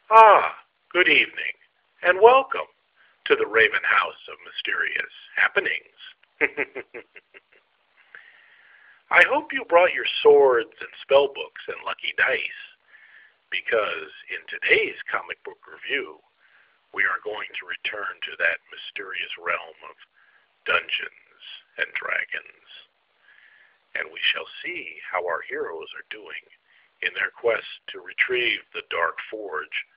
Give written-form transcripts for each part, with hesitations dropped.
Good evening, and welcome to the Raven House of Mysterious Happenings. I hope you brought your swords and spellbooks and lucky dice, because in today's comic book review, we are going to return to that mysterious realm of Dungeons and Dragons, and we shall see how our heroes are doing in their quest to retrieve the Dark Forge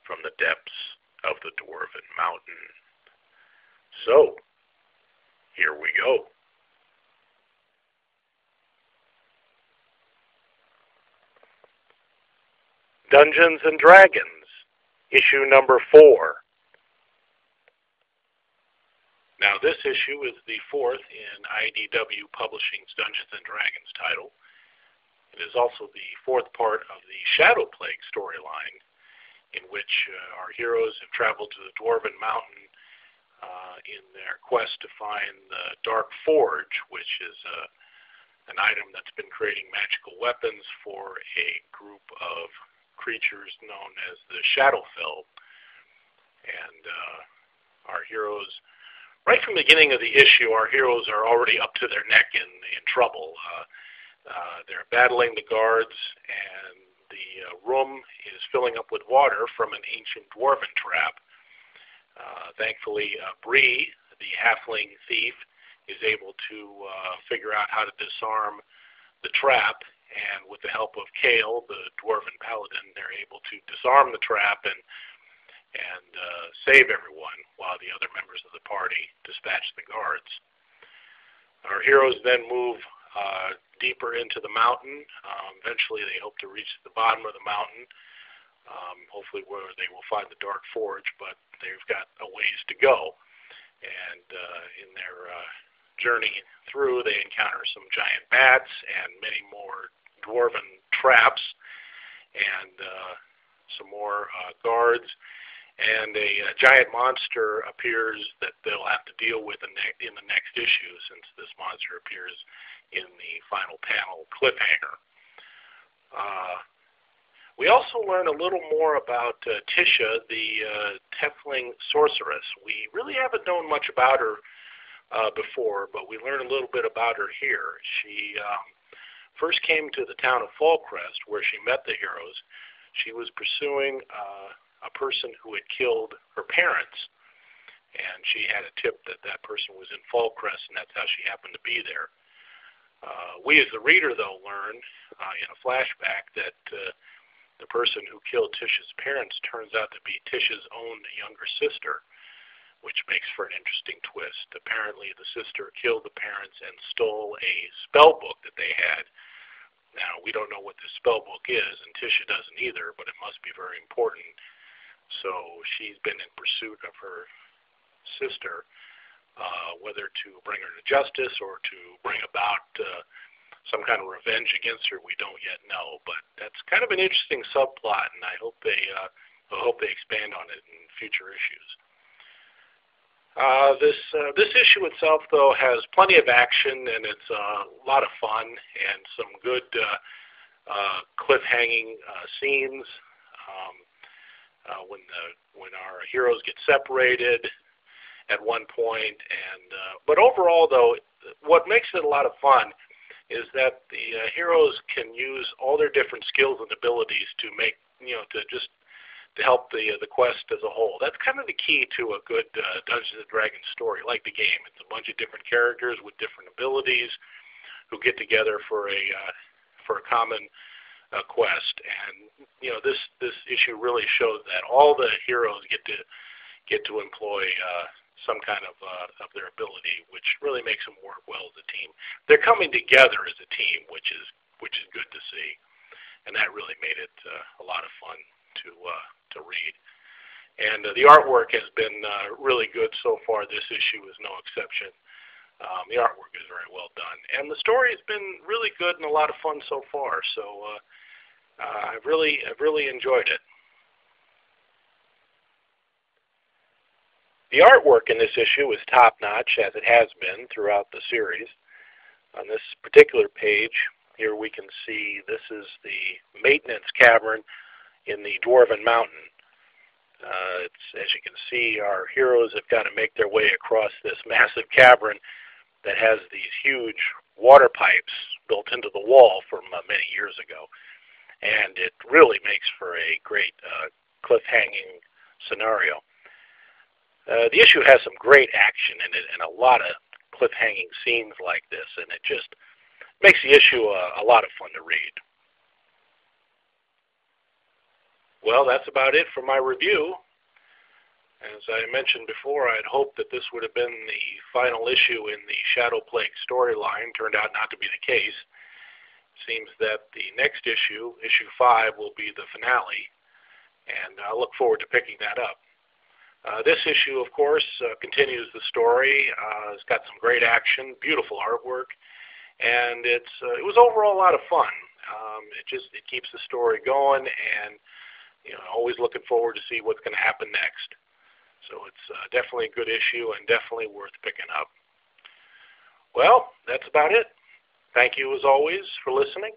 from the depths of the Dwarven Mountain. So, here we go. Dungeons and Dragons, issue number 4. Now, this issue is the 4th in IDW Publishing's Dungeons and Dragons title. It is also the 4th part of the Shadow Plague storyline, in which our heroes have traveled to the Dwarven Mountain in their quest to find the Dark Forge, which is an item that's been creating magical weapons for a group of creatures known as the Shadowfell. And our heroes, right from the beginning of the issue, our heroes are already up to their neck in trouble. They're battling the guards, and the room is filling up with water from an ancient dwarven trap. Thankfully, Bree, the halfling thief, is able to figure out how to disarm the trap, and with the help of Kale, the dwarven paladin, they're able to disarm the trap and save everyone, while the other members of the party dispatch the guards. Our heroes then move deeper into the mountain. Eventually they hope to reach the bottom of the mountain, hopefully where they will find the Dark Forge, but they've got a ways to go. And in their journey through, they encounter some giant bats and many more dwarven traps and some more guards. And a giant monster appears that they'll have to deal with in the next issue, since this monster appears in the final panel cliffhanger. We also learn a little more about Tisha, the Tiefling sorceress. We really haven't known much about her before, but we learn a little bit about her here. She first came to the town of Fallcrest, where she met the heroes. She was pursuing a person who had killed her parents, and she had a tip that that person was in Fallcrest, and that's how she happened to be there. We, as the reader, though, learn in a flashback that the person who killed Tisha's parents turns out to be Tisha's own younger sister, which makes for an interesting twist. Apparently, the sister killed the parents and stole a spell book that they had. Now, we don't know what this spell book is, and Tisha doesn't either, but it must be very important. So she's been in pursuit of her sister, whether to bring her to justice or to bring about some kind of revenge against her, we don't yet know. But that's kind of an interesting subplot, and I hope they expand on it in future issues. This issue itself, though, has plenty of action, and it's a lot of fun and some good cliffhanging scenes. When our heroes get separated at one point, but overall, though, what makes it a lot of fun is that the heroes can use all their different skills and abilities to make, to help the quest as a whole. That's kind of the key to a good Dungeons and Dragons story, like the game. It's a bunch of different characters with different abilities who get together for a common quest. And this issue really shows that all the heroes get to employ some kind of their ability, which really makes them work well as a team. They're coming together as a team, which is good to see, and that really made it a lot of fun to read. And the artwork has been really good so far. This issue is no exception. The artwork is very well done, and the story has been really good and a lot of fun so far. So I've really enjoyed it. The artwork in this issue is top-notch, as it has been throughout the series. On this particular page, here we can see this is the maintenance cavern in the Dwarven Mountain. As you can see, our heroes have got to make their way across this massive cavern that has these huge water pipes built into the wall from many years ago. And it really makes for a great cliff-hanging scenario. The issue has some great action in it and a lot of cliff-hanging scenes like this, and it just makes the issue a lot of fun to read. Well, that's about it for my review. As I mentioned before, I'd hoped that this would have been the final issue in the Shadow Plague storyline. Turned out not to be the case. Seems that the next issue, issue 5, will be the finale, and I look forward to picking that up. This issue, of course, continues the story. It's got some great action, beautiful artwork, and it was overall a lot of fun. It keeps the story going, and always looking forward to see what's going to happen next. So it's definitely a good issue and definitely worth picking up. Well, that's about it. Thank you, as always, for listening.